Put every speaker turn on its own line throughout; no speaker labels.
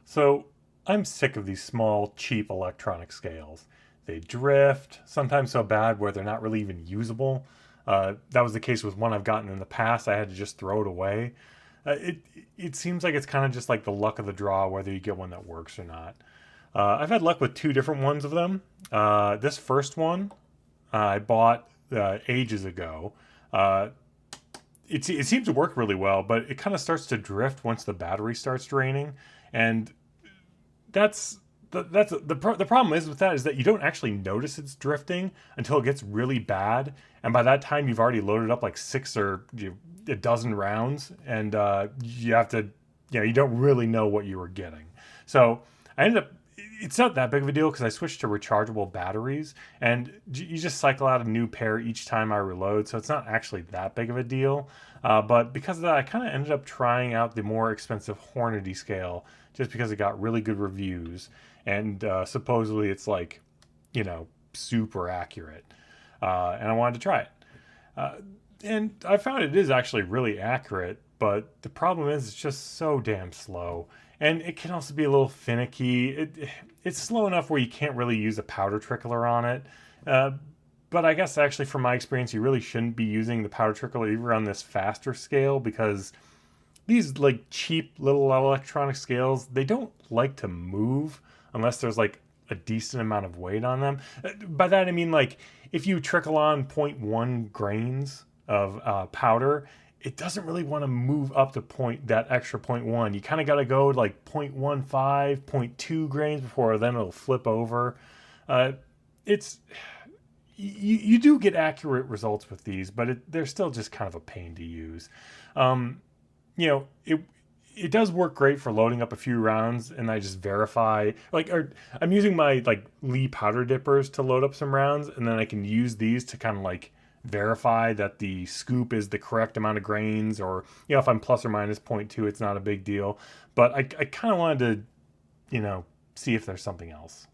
So I'm sick of these small, cheap electronic scales. They drift, sometimes so bad where they're not really even usable. That was the case with one I've gotten in the past. I had to just throw it away. It it seems like it's kind of just like the luck of the draw whether you get one that works or not. I've had luck with two different ones of them. This first one I bought ages ago. Uh, it seems to work really well, but it kind of starts to drift once the battery starts draining, and that's the problem is with that is that you don't actually notice it's drifting until it gets really bad, and by that time you've already loaded up like six or a dozen rounds, and you have to, you don't really know what you were getting. So I ended up. It's not that big of a deal because I switched to rechargeable batteries, and you just cycle out a new pair each time I reload, so it's not actually that big of a deal. But because of that, I kind of ended up trying out the more expensive Hornady scale just because it got really good reviews, and supposedly it's like, super accurate. And I wanted to try it. Uh, and I found it is actually really accurate, but the problem is it's just so damn slow. And it can also be a little finicky. It's slow enough where you can't really use a powder trickler on it. Uh, but I guess actually, from my experience, you really shouldn't be using the powder trickler even on this faster scale because these like cheap little electronic scales, they don't like to move unless there's like a decent amount of weight on them. By that I mean, like, if you trickle on zero point 0.1 grains of powder, it doesn't really want to move up to that extra zero point 0.1. You kind of got to go to like 0.15, zero point 0.2 grains before then it'll flip over. uh, it's you do get accurate results with these, but they're still just kind of a pain to use. um, it does work great for loading up a few rounds, and I just verify, like, or I'm using my like Lee powder dippers to load up some rounds, and then I can use these to kind of like verify that the scoop is the correct amount of grains, or if I'm plus or minus zero point 0.2, it's not a big deal. But I kind of wanted to, see if there's something else.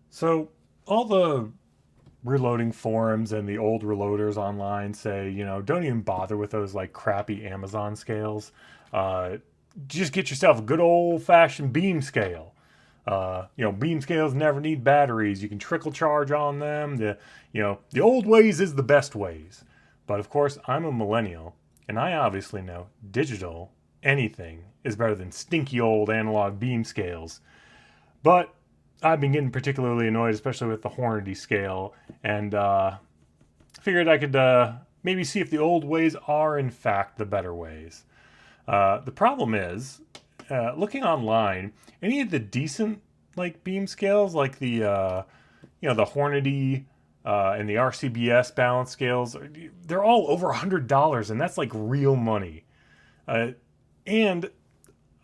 So all the reloading forums and the old reloaders online say, don't even bother with those like crappy Amazon scales. Uh, just get yourself a good old fashioned beam scale. Beam scales never need batteries. You can trickle charge on them. The old ways is the best ways. But of course, I'm a millennial, and I obviously know digital anything is better than stinky old analog beam scales. But I've been getting particularly annoyed, especially with the Hornady scale, and figured I could maybe see if the old ways are in fact the better ways. The problem is, looking online, any of the decent like beam scales, like the Hornady and the RCBS balance scales, they're all over $100, and that's like real money. Uh, and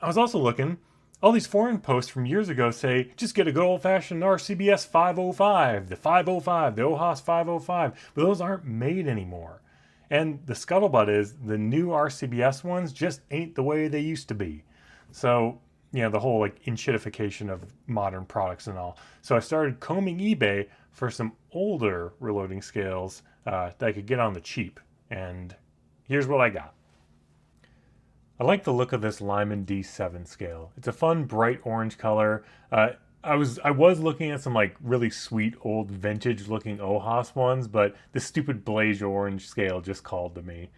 I was also looking. All these foreign posts from years ago say just get a good old fashioned RCBS 505, the 505, the OHAS 505, but those aren't made anymore. And the scuttlebutt is the new RCBS ones just ain't the way they used to be. So, the whole like inshitification of modern products and all. So I started combing eBay for some older reloading scales that I could get on the cheap. And here's what I got. I like the look of this Lyman D7 scale. It's a fun, bright orange color. I was looking at some like really sweet old vintage looking OHAS ones, but the stupid blaze orange scale just called to me.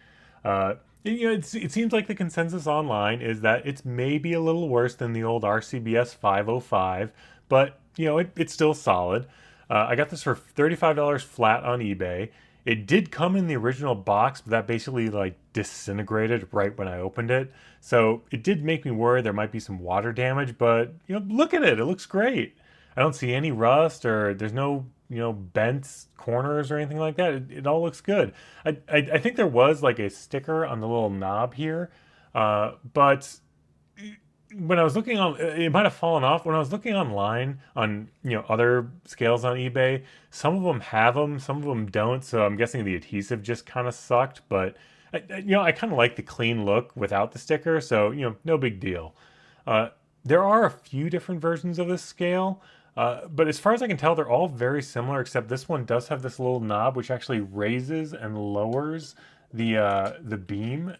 It seems like the consensus online is that it's maybe a little worse than the old RCBS 505, but it's still solid. I got this for $35 flat on eBay. It did come in the original box, but that basically like disintegrated right when I opened it. So it did make me worry there might be some water damage, but look at it. It looks great. I don't see any rust, or there's no, bent corners or anything like that. It all looks good. I think there was like a sticker on the little knob here, but when I was looking on, it might have fallen off. When I was looking online on other scales on eBay, some of them have them, some of them don't. So I'm guessing the adhesive just kind of sucked. But I kind of like the clean look without the sticker, so no big deal. Uh, there are a few different versions of this scale, but as far as I can tell, they're all very similar. Except this one does have this little knob which actually raises and lowers the beam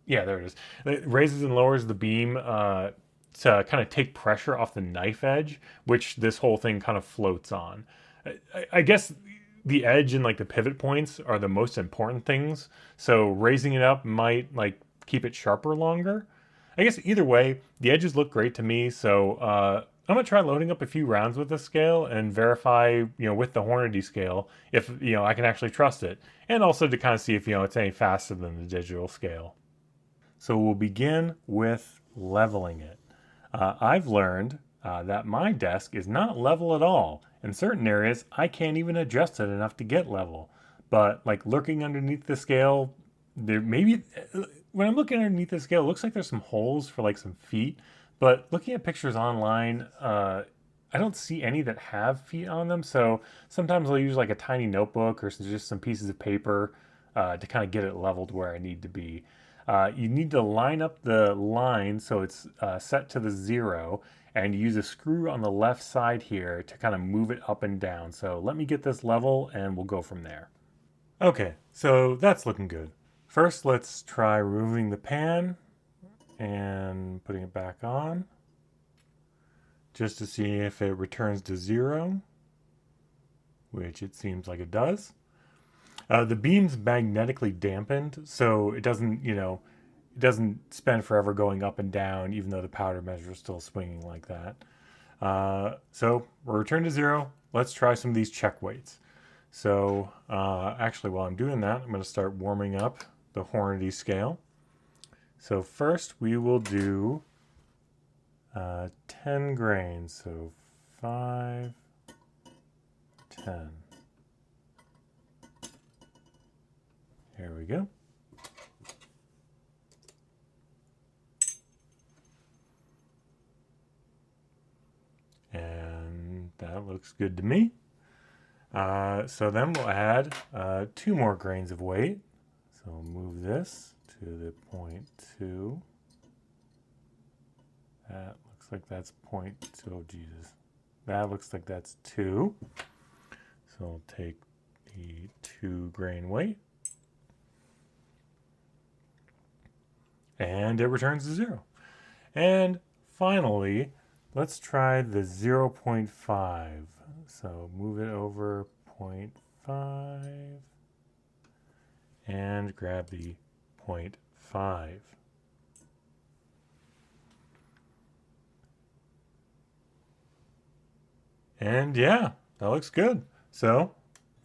Yeah, there it is. It raises and lowers the beam to kind of take pressure off the knife edge, which this whole thing kind of floats on. I guess the edge and like the pivot points are the most important things. So raising it up might like keep it sharper longer. I guess either way, the edges look great to me. So I'm gonna try loading up a few rounds with this scale and verify, with the Hornady scale if I can actually trust it, and also to kind of see if it's any faster than the digital scale. So we'll begin with leveling it. I've learned that my desk is not level at all. In certain areas, I can't even adjust it enough to get level. But like lurking underneath the scale, there maybe when I'm looking underneath the scale, it looks like there's some holes for like some feet. But looking at pictures online, I don't see any that have feet on them. So sometimes I'll use like a tiny notebook or just some pieces of paper to kind of get it leveled where I need to be. You need to line up the line so it's set to the 0, and use a screw on the left side here to kind of move it up and down. So let me get this level and we'll go from there. Okay, so that's looking good. First, let's try removing the pan and putting it back on just to see if it returns to 0, which it seems like it does. The beam's magnetically dampened, so it doesn't, it doesn't spend forever going up and down, even though the powder measure is still swinging like that. So we'll return to 0. Let's try some of these check weights. So actually, while I'm doing that, I'm going to start warming up the Hornady scale. So first we will do 10 grains. So 5, 10. Here we go. And that looks good to me. So then we'll add 2 more grains of weight. So we'll move this to the 0.2. That looks like that's 0.2. Oh, Jesus. That looks like that's 2. So I'll take the 2 grain weight. And it returns to 0. And finally, let's try the 0.5. So move it over 0.5 and grab the 0.5. And yeah, that looks good. So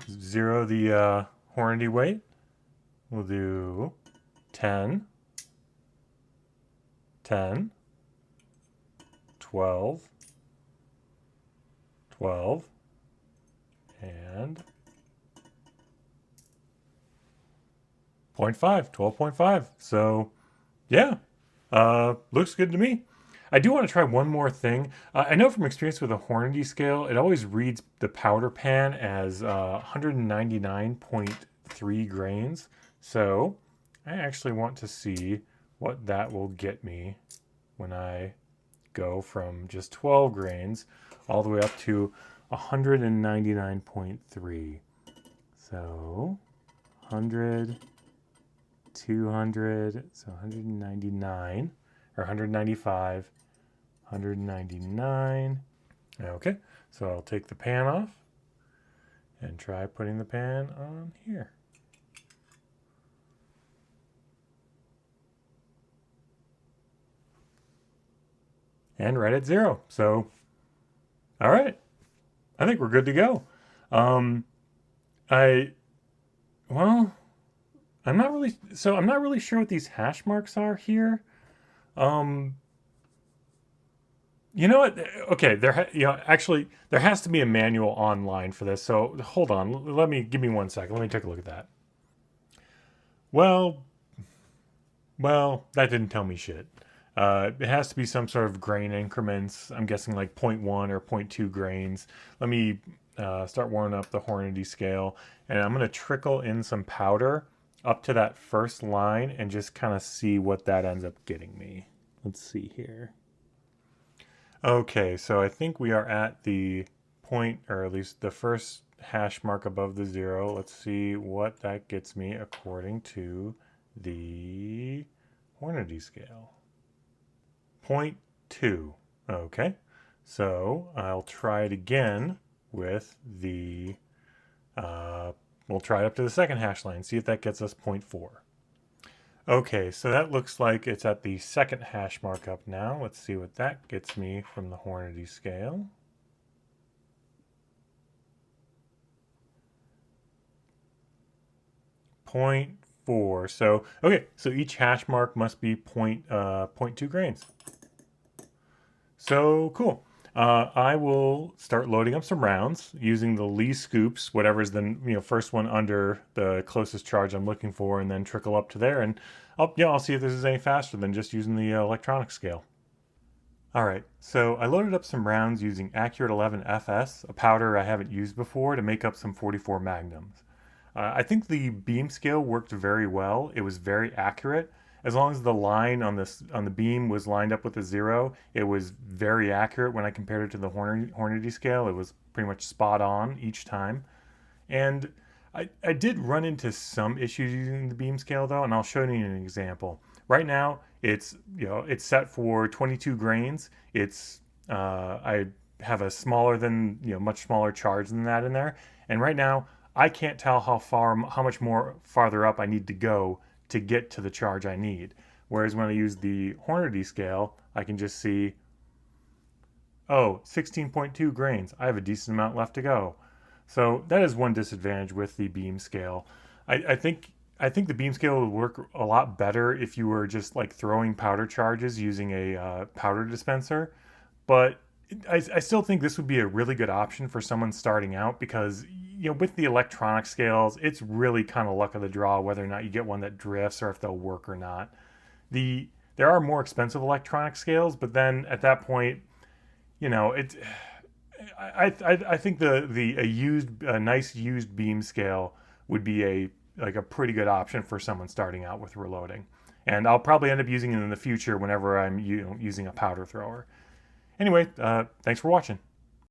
0 the Hornady weight. We'll do 10, 10, 12, 12, and 0.5, 12.5. So yeah, looks good to me. I do want to try one more thing. I know from experience with a Hornady scale, it always reads the powder pan as 199.3 grains. So I actually want to see what that will get me when I go from just 12 grains all the way up to 199.3. So 100, 200, so 199 or 195, 199. Okay, so I'll take the pan off and try putting the pan on here. And right at 0. So, all right, I think we're good to go. Um, I, well, I'm not really sure what these hash marks are here. Um, You know what? Okay, actually, there has to be a manual online for this. So hold on. Give me 1 second. Let me take a look at that. Well, that didn't tell me shit. It has to be some sort of grain increments. I'm guessing like zero point 0.1 or zero point 0.2 grains. Let me start warming up the Hornady scale, and I'm gonna trickle in some powder up to that first line and just kind of see what that ends up getting me. Let's see here. Okay, so I think we are at the point, or at least the first hash mark above the 0. Let's see what that gets me according to the Hornady scale. 0.2. Okay, so I'll try it again with the, we'll try it up to the second hash line, see if that gets us 0.4. Okay, so that looks like it's at the second hash markup now. Let's see what that gets me from the Hornady scale. 0.4. So, okay, so each hash mark must be 0.2 grains. So cool. I will start loading up some rounds using the Lee scoops, whatever's the first one under the closest charge I'm looking for, and then trickle up to there. And I'll see if this is any faster than just using the electronic scale. All right, so I loaded up some rounds using Accurate 11 FS, a powder I haven't used before, to make up some 44 magnums. I think the beam scale worked very well. It was very accurate. As long as the line on the beam was lined up with a 0, it was very accurate when I compared it to the Hornady scale. It was pretty much spot on each time. And I did run into some issues using the beam scale though, and I'll show you an example. Right now, it's set for 22 grains. I have a much smaller charge than that in there, and right now I can't tell how much more farther up I need to go to get to the charge I need. Whereas when I use the Hornady scale, I can just see, oh, 16.2 grains. I have a decent amount left to go. So that is one disadvantage with the beam scale. I think the beam scale would work a lot better if you were just like throwing powder charges using a powder dispenser. But I still think this would be a really good option for someone starting out because with the electronic scales, it's really kind of luck of the draw whether or not you get one that drifts or if they'll work or not. There are more expensive electronic scales, but then at that point, it. I think a nice used beam scale would be a pretty good option for someone starting out with reloading, and I'll probably end up using it in the future whenever I'm using a powder thrower. Anyway, thanks for watching.